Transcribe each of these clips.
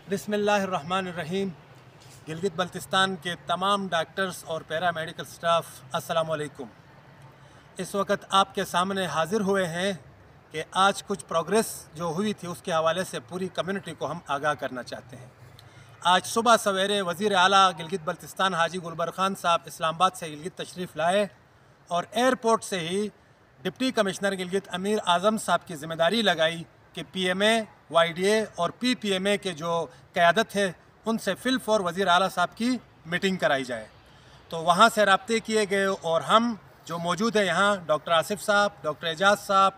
बिस्मिल्लाहिर्रहमानिर्रहीम। गिलगित बल्तिस्तान के तमाम डॉक्टर्स और पैरामेडिकल स्टाफ अस्सलाम वालेकुम। इस वक्त आपके सामने हाज़िर हुए हैं कि आज कुछ प्रोग्रेस जो हुई थी उसके हवाले से पूरी कम्युनिटी को हम आगाह करना चाहते हैं। आज सुबह सवेरे वज़ीर आला गिलगित बल्तिस्तान हाजी गुलबर खान साहब इस्लामाबाद से गिलगित तशरीफ़ लाए और एयरपोर्ट से ही डिप्टी कमिश्नर गिलगित अमीर आज़म साहब की ज़िम्मेदारी लगाई कि PMA, YDA और PPMA के जो क़यादत है उनसे फ़िलफ़ौर वज़ीर आला साहब की मीटिंग कराई जाए। तो वहाँ से राब्ते किए गए और हम जो मौजूद है यहाँ डॉक्टर आसिफ साहब, डॉक्टर एजाज साहब,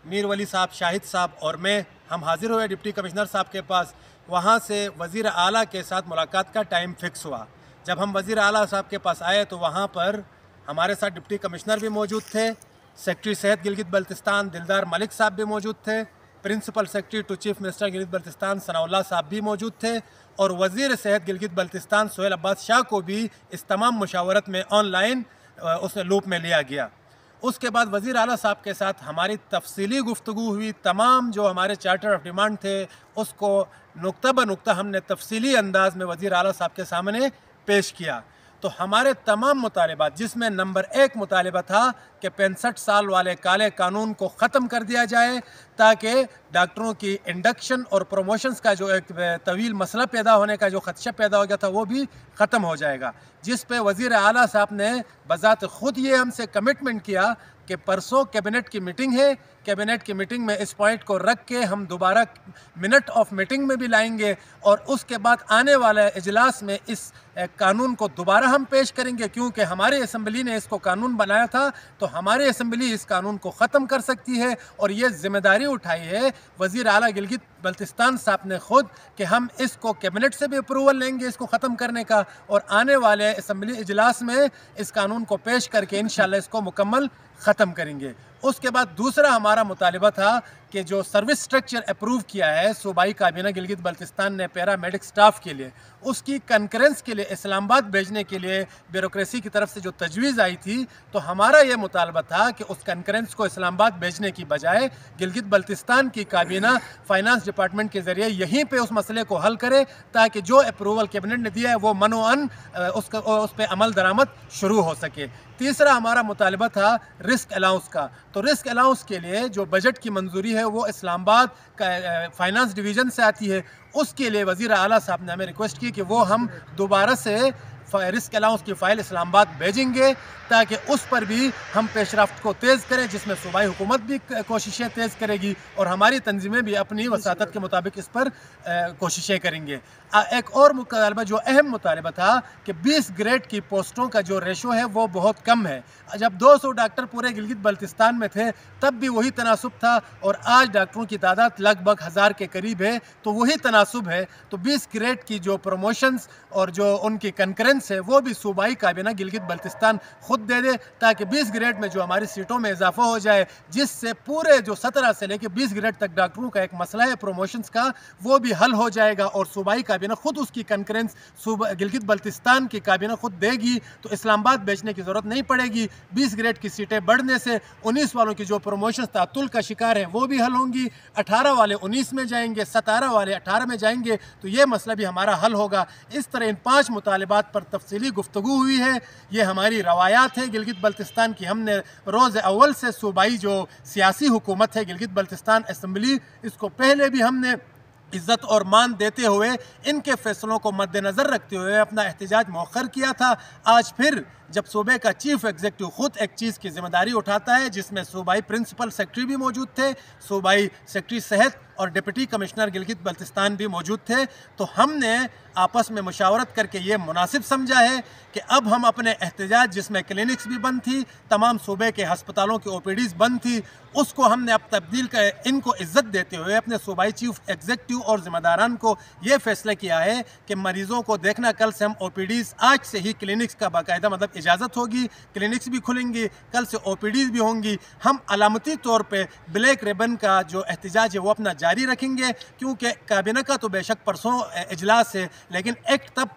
मीर वली साहब, शाहिद साहब और मैं, हम हाज़िर हुए डिप्टी कमिश्नर साहब के पास। वहाँ से वज़ीर आला के साथ मुलाकात का टाइम फ़िक्स हुआ। जब हम वज़ीर आला साहब के पास आए तो वहाँ पर हमारे साथ डिप्टी कमिश्नर भी मौजूद थे, सेक्रेटरी सेहत गिलगित बल्तिस्तान दिलदार मलिक साहब भी मौजूद थे, principal secretary to chief minister Gilgit Baltistan Sanaullah साहब भी मौजूद थे और वज़ीर सेहत गिलगित बल्तिस्तान सोहेल अब्बास शाह को भी इस तमाम मुशावरत में ऑनलाइन उसने लूप में लिया गया। उसके बाद वज़ीर आला साहब के साथ हमारी तफसीली गुफ्तगू हुई। तमाम जो हमारे चार्टर ऑफ डिमांड थे उसको नुक्ता ब नुक्ता हमने तफसीली अंदाज में वज़ीर आला साहब के सामने पेश किया। तो हमारे तमाम मुतालिबात, जिसमें नंबर 1 मुतालिबा था कि 65 साल वाले काले कानून को ख़त्म कर दिया जाए ताकि डॉक्टरों की इंडक्शन और प्रमोशंस का जो एक तवील मसला पैदा होने का जो ख़दशा पैदा हो गया था वो भी ख़त्म हो जाएगा। जिस पे वज़ीर आला साहब ने बज़ात ख़ुद ये हमसे कमिटमेंट किया कि परसों कैबिनेट की मीटिंग है, कैबिनेट की मीटिंग में इस पॉइंट को रख के हम दोबारा मिनट ऑफ मीटिंग में भी लाएंगे और उसके बाद आने वाले इजलास में इस कानून को दोबारा हम पेश करेंगे, क्योंकि हमारी असम्बली ने इसको कानून बनाया था तो हमारी असम्बली इस कानून को ख़त्म कर सकती है। और ये ज़िम्मेदारी उठाई है वज़ीर आला गिलगित बल्तिस्तान साहब ने ख़ुद कि हम इसको कैबिनेट से भी अप्रूवल लेंगे इसको ख़त्म करने का और आने वाले असम्बली इजलास में इस कानून को पेश करके इंशाअल्लाह इसको मुकम्मल ख़त्म करेंगे। उसके बाद दूसरा हमारा मुतालिबा था कि जो सर्विस स्ट्रक्चर अप्रूव किया है सूबाई काबीना गिलगित बल्तिस्तान ने पैरामेडिक स्टाफ के लिए, उसकी कंकरेंस के लिए इस्लामाबाद भेजने के लिए ब्यूरोक्रेसी की तरफ से जो तजवीज़ आई थी, तो हमारा ये मुतालबा था कि उस कंकरेंस को इस्लामाबाद भेजने की बजाय गिलगित बल्तिस्तान की काबीना फाइनेंस डिपार्टमेंट के ज़रिए यहीं पे उस मसले को हल करे ताकि जो अप्रूवल कैबिनेट ने दिया है वो मनोअन उस पर अमल दरामद शुरू हो सके। तीसरा हमारा मुतालबा था रिस्क अलाउंस का। तो रिस्क अलाउंस के लिए जो बजट की मंजूरी है वो इस्लामाबाद का फाइनेंस डिवीज़न से आती है। उसके लिए वज़ीर आला साहब ने हमें रिक्वेस्ट की कि वो हम दोबारा से रिस्क अलाउंस की फ़ाइल इस्लामाबाद भेजेंगे ताकि उस पर भी हम पेशरफ्त को तेज़ करें, जिसमें सूबाई हुकूमत भी कोशिशें तेज़ करेगी और हमारी तंजीमें भी अपनी वसातत के मुताबिक इस पर कोशिशें करेंगे। एक और मुतालबा जो अहम मुतालबा था कि 20 ग्रेड की पोस्टों का जो रेशो है वो बहुत कम है। जब 200 डॉक्टर पूरे गिलगित बल्तिस्तान में थे तब भी वही तनासुब था और आज डॉक्टरों की तादाद लगभग 1000 के करीब है तो वही तनासुब है। तो 20 ग्रेड की जो प्रमोशंस और जो उनकी कंकरेंस है वो भी सूबाई काबीना गिलगित बल्तिस्तान खुद दे दे ताकि 20 ग्रेड में जो हमारी सीटों में इजाफा हो जाए, जिससे पूरे जो 17 से लेकर 20 ग्रेड तक डॉक्टरों का एक मसला है प्रमोशंस का वो भी हल हो जाएगा और सूबाई काबीना खुद उसकी कंकरेंस गिलगित बल्तिस्तान की काबीना खुद देगी तो इस्लामाबाद भेजने की ज़रूरत नहीं पड़ेगी। 20 ग्रेड की सीटें बढ़ने से 19 वालों की जो प्रमोशंस तातुल का शिकार है वो भी हल होंगी, 18 वाले 19 में जाएंगे, 17 वाले 18 में जाएंगे तो ये मसला भी हमारा हल होगा। इस तरह इन 5 मुतालिबात पर तफसीली गुफ्तगू हुई है। ये हमारी रवायात है गिलगित बल्तिस्तान की। हमने रोज़ अव्वल से सूबाई जो सियासी हुकूमत है गिलगित बल्तिस्तान असम्बली, इसको पहले भी हमने इज़्ज़त और मान देते हुए इनके फ़ैसलों को मद्देनज़र रखते हुए अपना एहतजाज मौखर किया था। आज फिर जब सूबे का चीफ एग्जीक्यूटिव ख़ुद एक चीज़ की ज़िम्मेदारी उठाता है जिसमें सूबाई प्रिंसिपल सेक्रेटरी भी मौजूद थे, सूबाई सेक्रेटरी सेहत और डिप्टी कमिश्नर गिलगित बल्तिस्तान भी मौजूद थे, तो हमने आपस में मुशावरत करके ये मुनासिब समझा है कि अब हम अपने एहतजाज जिसमें क्लिनिक्स भी बंद थी, तमाम सूबे के हस्पतालों की OPDs बंद थी, उसको हमने अब तब्दील कर इनको इज़्ज़त देते हुए अपने सूबाई चीफ एग्जीक्यूटिव और ज़िम्मेदारान को ये फ़ैसला किया है कि मरीज़ों को देखना कल से हम OPDs आज से ही क्लिनिक्स का बाकायदा मतलब इजाज़त होगी, क्लिनिक्स भी खुलेंगी, कल से OPDs भी होंगी। हम अलामती तौर पर ब्लैक रिबन का जो एहतजाज है वो अपना जारी रखेंगे, क्योंकि काबीना का तो बेशक परसों इजलास है, लेकिन एक्ट तब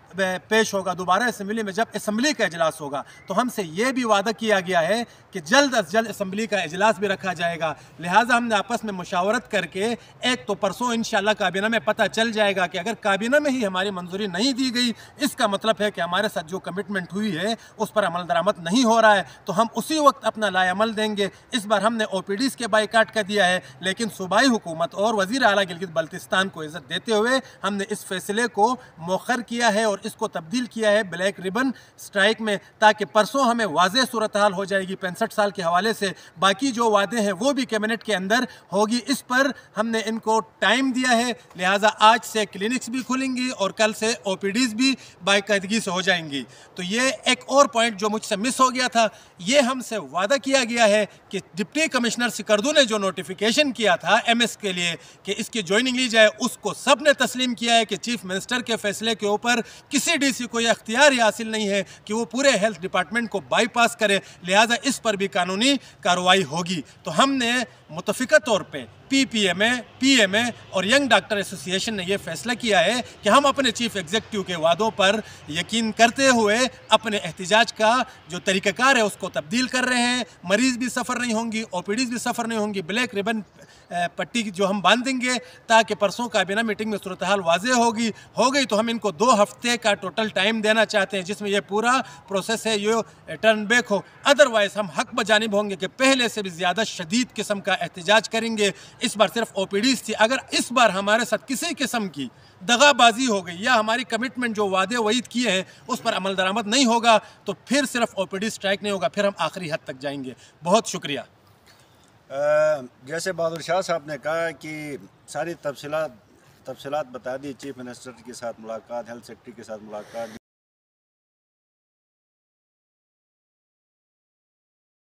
पेश होगा दोबारा असम्बली में जब असम्बली का इजलास होगा। तो हमसे ये भी वादा किया गया है कि जल्द अज जल्द असम्बली का इजलास भी रखा जाएगा। लिहाजा हमने आपस में मुशावरत करके एक तो परसों इंशाल्लाह काबीना में पता चल जाएगा कि अगर काबीना में ही हमारी मंजूरी नहीं दी गई, इसका मतलब है कि हमारे साथ जो कमिटमेंट हुई है उस पर अमल दरामद नहीं हो रहा है, तो हम उसी वक्त अपना लाएअमल देंगे। इस बार हमने OPDs के बाइकाट कर दिया है, लेकिन सूबाई हुकूमत और वज़ीर आला गिलगित बल्तिस्तान को इज़्ज़त देते हुए हमने इस फैसले को मौखर किया है और इसको तब्दील किया है ब्लैक रिबन स्ट्राइक में, ताकि परसों हमें वाज़ेह सूरत हाल हो जाएगी। 65 साल के हवाले से बाकी जो वादे हैं वो भी कैबिनेट के अंदर होगी। इस पर हमने इनको टाइम दिया है, लिहाजा आज से क्लिनिक्स भी खुलेंगी और कल से OPDs भी बाकायदगी से हो जाएंगी। तो ये एक और पॉइंट जो मुझसे मिस हो गया था, ये हमसे वादा किया गया है कि डिप्टी कमिश्नर सिकरदू ने जो नोटिफिकेशन किया था MS के लिए कि इसकी ज्वाइनिंग ली जाए, उसको सब ने तस्लीम किया है कि चीफ मिनिस्टर के फैसले के ऊपर किसी DC को यह अख्तियार ही हासिल नहीं है कि वो पूरे हेल्थ डिपार्टमेंट को बाईपास करे, लिहाजा इस पर भी कानूनी कार्रवाई होगी। तो हमने मुतफ़िका तौर पे PPMA, PMA और यंग डॉक्टर एसोसिएशन ने यह फैसला किया है कि हम अपने चीफ एग्जीक्यूटिव के वादों पर यकीन करते हुए अपने एहतिजाज का जो तरीक़ाकार है उसको तब्दील कर रहे हैं। मरीज़ भी सफ़र नहीं होंगी, OPDs भी सफ़र नहीं होंगी, ब्लैक रिबन पट्टी जो हम बांधेंगे ताकि परसों काबीना मीटिंग में सूरत हाल वाज़ेह हो गई तो हम इनको 2 हफ्ते का टोटल टाइम देना चाहते हैं, जिसमें यह पूरा प्रोसेस है ये टर्न बैक हो। अदरवाइज़ हम हक बजानिब होंगे कि पहले से भी ज़्यादा शदीद किस्म का एहतिजाज करेंगे। इस बार सिर्फ OPDs थी, अगर इस बार हमारे साथ किसी किस्म की दगाबाजी हो गई या हमारी कमिटमेंट जो वादे वईद किए हैं उस पर अमल दरामद नहीं होगा तो फिर सिर्फ OPD स्ट्राइक नहीं होगा, फिर हम आखिरी हद तक जाएंगे। बहुत शुक्रिया। जैसे बहादुर शाह साहब ने कहा कि सारी तफसीलात बता दी, चीफ मिनिस्टर के साथ मुलाकात, हेल्थ सेक्रेटरी के साथ मुलाकात।